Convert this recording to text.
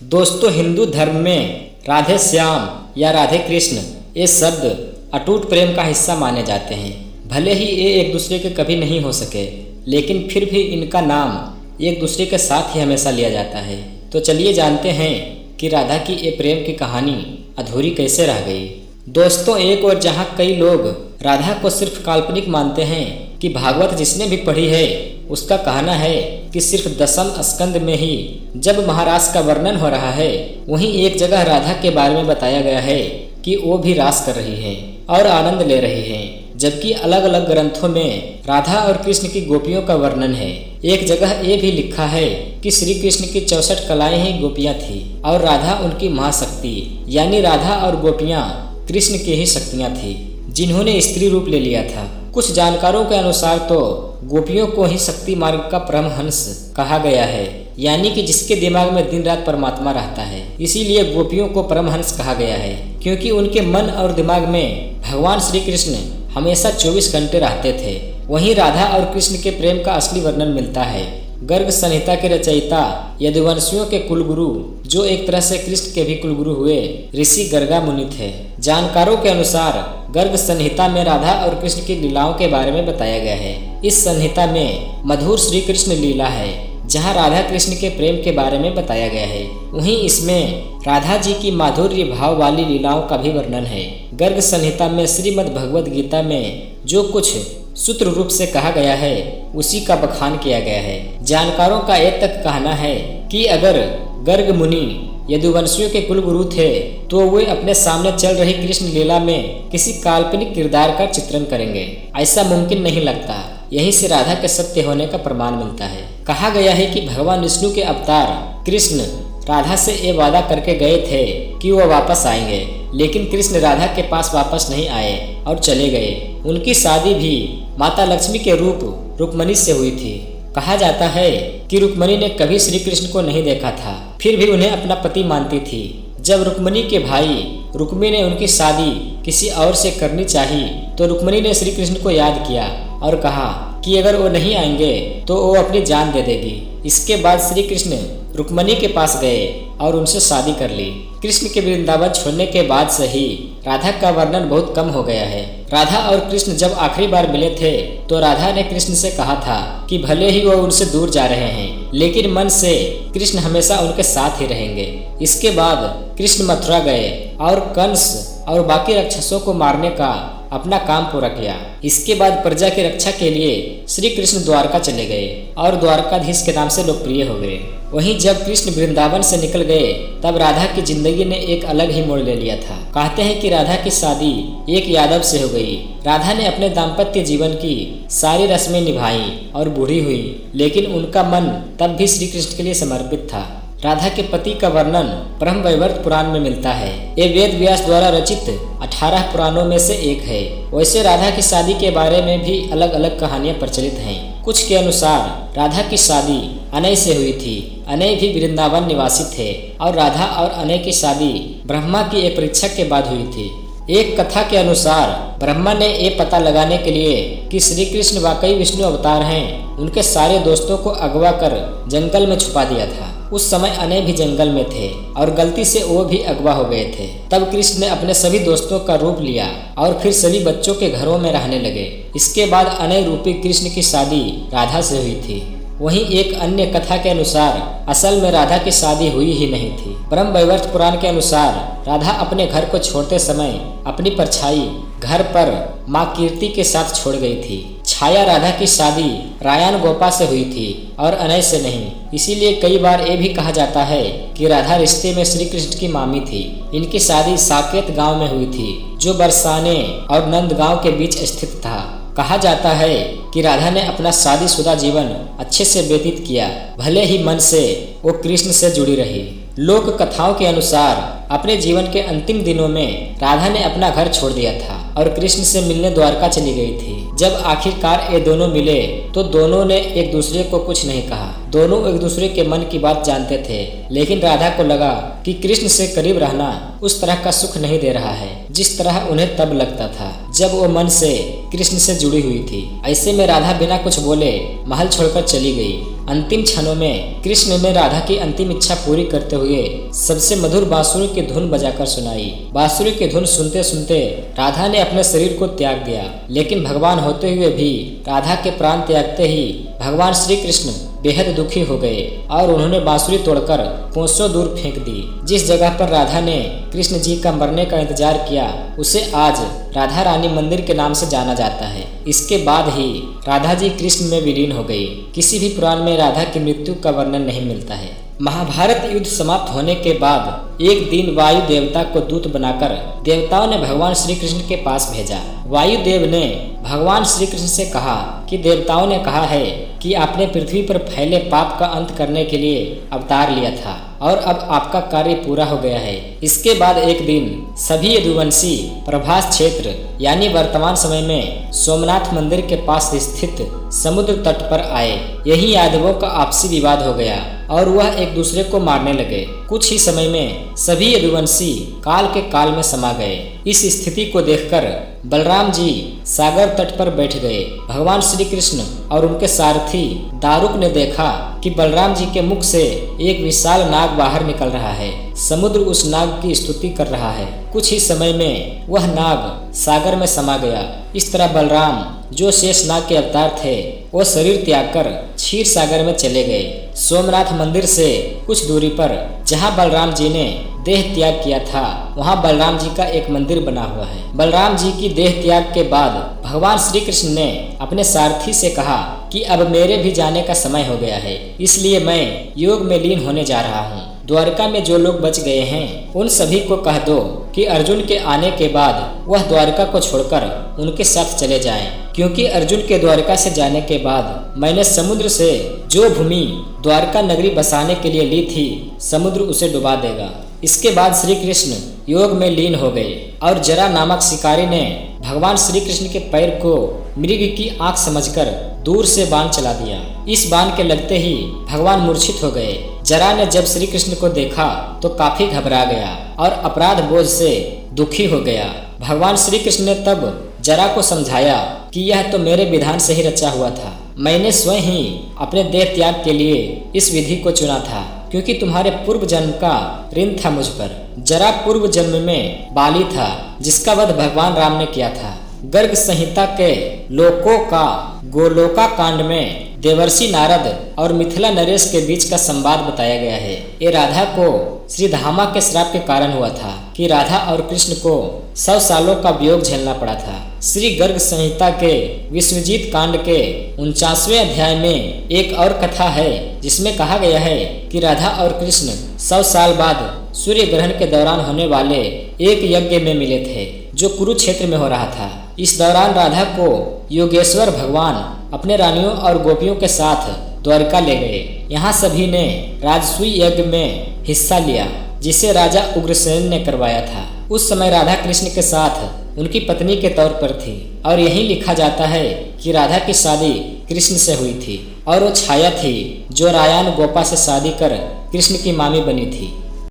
दोस्तों, हिंदू धर्म में राधे श्याम या राधे कृष्ण ये शब्द अटूट प्रेम का हिस्सा माने जाते हैं। भले ही ये एक दूसरे के कभी नहीं हो सके, लेकिन फिर भी इनका नाम एक दूसरे के साथ ही हमेशा लिया जाता है। तो चलिए जानते हैं कि राधा की ये प्रेम की कहानी अधूरी कैसे रह गई। दोस्तों, एक और जहाँ कई लोग राधा को सिर्फ काल्पनिक मानते हैं कि भागवत जिसने भी पढ़ी है उसका कहना है कि सिर्फ दशम स्कंद में ही जब महारास का वर्णन हो रहा है, वहीं एक जगह राधा के बारे में बताया गया है कि वो भी रास कर रही है और आनंद ले रही है, जबकि अलग अलग ग्रंथों में राधा और कृष्ण की गोपियों का वर्णन है। एक जगह ये भी लिखा है कि श्री कृष्ण की 64 कलाएं ही गोपियां थी और राधा उनकी महाशक्ति, यानी राधा और गोपियां कृष्ण की ही शक्तियां थी जिन्होंने स्त्री रूप ले लिया था। कुछ जानकारों के अनुसार तो गोपियों को ही शक्ति मार्ग का परमहंस कहा गया है, यानी कि जिसके दिमाग में दिन रात परमात्मा रहता है। इसीलिए गोपियों को परमहंस कहा गया है, क्योंकि उनके मन और दिमाग में भगवान श्री कृष्ण हमेशा 24 घंटे रहते थे। वहीं राधा और कृष्ण के प्रेम का असली वर्णन मिलता है गर्ग संहिता के रचयिता यदुवंशियों के कुलगुरु, जो एक तरह से कृष्ण के भी कुलगुरु हुए, ऋषि गर्गा मुनि थे। जानकारों के अनुसार गर्ग संहिता में राधा और कृष्ण की लीलाओं के बारे में बताया गया है। इस संहिता में मधुर श्री कृष्ण लीला है, जहाँ राधा कृष्ण के प्रेम के बारे में बताया गया है। वहीं इसमें राधा जी की माधुर्य भाव वाली लीलाओं का भी वर्णन है। गर्ग संहिता में श्रीमद् भगवद गीता में जो कुछ सूत्र रूप से कहा गया है उसी का बखान किया गया है। जानकारों का एक तक कहना है कि अगर गर्ग मुनि यदुवंशियों के कुलगुरु थे तो वे अपने सामने चल रही कृष्ण लीला में किसी काल्पनिक किरदार का चित्रण करेंगे। ऐसा मुमकिन नहीं लगता। यहीं से राधा के सत्य होने का प्रमाण मिलता है। कहा गया है कि भगवान विष्णु के अवतार कृष्ण राधा से ये वादा करके गए थे कि वो वापस आएंगे, लेकिन कृष्ण राधा के पास वापस नहीं आए और चले गए। उनकी शादी भी माता लक्ष्मी के रूप रुक्मणी से हुई थी। कहा जाता है कि रुक्मणी ने कभी श्री कृष्ण को नहीं देखा था, फिर भी उन्हें अपना पति मानती थी। जब रुक्मणी के भाई रुक्मी ने उनकी शादी किसी और से करनी चाहिए तो रुक्मणी ने श्री कृष्ण को याद किया और कहा कि अगर वो नहीं आएंगे तो वो अपनी जान दे देगी। इसके बाद श्री कृष्ण रुक्मणी के पास गए और उनसे शादी कर ली। कृष्ण के वृंदावन छोड़ने के बाद से ही राधा का वर्णन बहुत कम हो गया है। राधा और कृष्ण जब आखिरी बार मिले थे तो राधा ने कृष्ण से कहा था कि भले ही वो उनसे दूर जा रहे हैं, लेकिन मन से कृष्ण हमेशा उनके साथ ही रहेंगे। इसके बाद कृष्ण मथुरा गए और कंस और बाकी राक्षसों को मारने का अपना काम पूरा किया। इसके बाद प्रजा की रक्षा के लिए श्री कृष्ण द्वारका चले गए और द्वारकाधीश के नाम से लोकप्रिय हो गए। वहीं जब कृष्ण वृंदावन से निकल गए तब राधा की जिंदगी ने एक अलग ही मोड़ ले लिया था। कहते हैं कि राधा की शादी एक यादव से हो गई। राधा ने अपने दाम्पत्य जीवन की सारी रस्में निभाई और बूढ़ी हुई, लेकिन उनका मन तब भी श्री कृष्ण के लिए समर्पित था। राधा के पति का वर्णन ब्रह्मवैवर्त पुराण में मिलता है। ये वेद व्यास द्वारा रचित 18 पुराणों में से एक है। वैसे राधा की शादी के बारे में भी अलग अलग कहानियां प्रचलित हैं। कुछ के अनुसार राधा की शादी अनय से हुई थी। अनय भी वृंदावन निवासी थे और राधा और अनय की शादी ब्रह्मा की एक परीक्षा के बाद हुई थी। एक कथा के अनुसार ब्रह्मा ने ये पता लगाने के लिए कि श्री कृष्ण वाकई विष्णु अवतार हैं, उनके सारे दोस्तों को अगवा कर जंगल में छुपा दिया था। उस समय अनय भी जंगल में थे और गलती से वो भी अगवा हो गए थे। तब कृष्ण ने अपने सभी दोस्तों का रूप लिया और फिर सभी बच्चों के घरों में रहने लगे। इसके बाद अनय रूपी कृष्ण की शादी राधा से हुई थी। वहीं एक अन्य कथा के अनुसार असल में राधा की शादी हुई ही नहीं थी। ब्रह्मवैवर्त पुराण के अनुसार राधा अपने घर को छोड़ते समय अपनी परछाई घर पर माँ कीर्ति के साथ छोड़ गई थी। छाया राधा की शादी रायन गोपा से हुई थी और अनय से नहीं। इसीलिए कई बार ये भी कहा जाता है कि राधा रिश्ते में श्री कृष्ण की मामी थी। इनकी शादी साकेत गांव में हुई थी, जो बरसाने और नंदगांव के बीच स्थित था। कहा जाता है कि राधा ने अपना शादीशुदा जीवन अच्छे से व्यतीत किया, भले ही मन से वो कृष्ण से जुड़ी रही। लोक कथाओं के अनुसार अपने जीवन के अंतिम दिनों में राधा ने अपना घर छोड़ दिया था और कृष्ण से मिलने द्वारका चली गई थी। जब आखिरकार ये दोनों मिले तो दोनों ने एक दूसरे को कुछ नहीं कहा। दोनों एक दूसरे के मन की बात जानते थे, लेकिन राधा को लगा कि कृष्ण से करीब रहना उस तरह का सुख नहीं दे रहा है जिस तरह उन्हें तब लगता था जब वो मन से कृष्ण से जुड़ी हुई थी। ऐसे में राधा बिना कुछ बोले महल छोड़कर चली गई। अंतिम क्षणों में कृष्ण ने राधा की अंतिम इच्छा पूरी करते हुए सबसे मधुर बांसुरी की धुन बजाकर सुनाई। बांसुरी की धुन सुनते सुनते राधा ने अपने शरीर को त्याग दिया, लेकिन भगवान होते हुए भी राधा के प्राण त्यागते ही भगवान श्री कृष्ण बेहद दुखी हो गए और उन्होंने बांसुरी तोड़कर कोसों दूर फेंक दी। जिस जगह पर राधा ने कृष्ण जी का मरने का इंतजार किया उसे आज राधा रानी मंदिर के नाम से जाना जाता है। इसके बाद ही राधा जी कृष्ण में विलीन हो गई। किसी भी पुराण में राधा की मृत्यु का वर्णन नहीं मिलता है। महाभारत युद्ध समाप्त होने के बाद एक दिन वायु देवता को दूत बनाकर देवताओं ने भगवान श्री कृष्ण के पास भेजा। वायुदेव ने भगवान श्री कृष्ण से कहा कि देवताओं ने कहा है कि आपने पृथ्वी पर फैले पाप का अंत करने के लिए अवतार लिया था और अब आपका कार्य पूरा हो गया है। इसके बाद एक दिन सभी यदुवंशी प्रभास क्षेत्र यानी वर्तमान समय में सोमनाथ मंदिर के पास स्थित समुद्र तट पर आए। यही यादवों का आपसी विवाद हो गया और वह एक दूसरे को मारने लगे। कुछ ही समय में सभी यदुवंशी काल के काल में समा गए। इस स्थिति को देखकर बलराम जी सागर तट पर बैठ गए। भगवान श्री कृष्ण और उनके सारथी दारुक ने देखा कि बलराम जी के मुख से एक विशाल नाग बाहर निकल रहा है। समुद्र उस नाग की स्तुति कर रहा है। कुछ ही समय में वह नाग सागर में समा गया। इस तरह बलराम जो शेष नाग के अवतार थे वो शरीर त्याग कर क्षीर सागर में चले गए। सोमनाथ मंदिर से कुछ दूरी पर जहाँ बलराम जी ने देह त्याग किया था वहाँ बलराम जी का एक मंदिर बना हुआ है। बलराम जी की देह त्याग के बाद भगवान श्री कृष्ण ने अपने सारथी से कहा कि अब मेरे भी जाने का समय हो गया है, इसलिए मैं योग में लीन होने जा रहा हूँ। द्वारका में जो लोग बच गए हैं उन सभी को कह दो कि अर्जुन के आने के बाद वह द्वारका को छोड़कर उनके साथ चले जाएं, क्योंकि अर्जुन के द्वारका से जाने के बाद मैंने समुद्र से जो भूमि द्वारका नगरी बसाने के लिए ली थी समुद्र उसे डुबा देगा। इसके बाद श्री कृष्ण योग में लीन हो गए और जरा नामक शिकारी ने भगवान श्री कृष्ण के पैर को मृग की आंख समझकर दूर से बाण चला दिया। इस बाण के लगते ही भगवान मूर्छित हो गए। जरा ने जब श्री कृष्ण को देखा तो काफी घबरा गया और अपराध बोझ से दुखी हो गया। भगवान श्री कृष्ण ने तब जरा को समझाया कि यह तो मेरे विधान से ही रचा हुआ था। मैंने स्वयं ही अपने देह त्याग के लिए इस विधि को चुना था, क्योंकि तुम्हारे पूर्व जन्म का ऋण था मुझ पर। जरा पूर्व जन्म में बाली था जिसका वध भगवान राम ने किया था। गर्ग संहिता के लोकों का गोलोका कांड में देवर्षि नारद और मिथिला नरेश के बीच का संवाद बताया गया है। ये राधा को श्री धामा के श्राप के कारण हुआ था कि राधा और कृष्ण को 100 सालों का वियोग झेलना पड़ा था। श्री गर्ग संहिता के विश्वजीत कांड के 49वें अध्याय में एक और कथा है जिसमें कहा गया है कि राधा और कृष्ण 100 साल बाद सूर्य ग्रहण के दौरान होने वाले एक यज्ञ में मिले थे जो कुरुक्षेत्र में हो रहा था। इस दौरान राधा को योगेश्वर भगवान अपने रानियों और गोपियों के साथ द्वारका ले गए। यहाँ सभी ने राजसूय यज्ञ में हिस्सा लिया जिसे राजा उग्रसेन ने करवाया था। उस समय राधा कृष्ण के साथ उनकी पत्नी के तौर पर थी और यही लिखा जाता है कि राधा की शादी कृष्ण से हुई थी और वो छाया थी जो रायान गोपा से शादी कर कृष्ण की मामी बनी थी।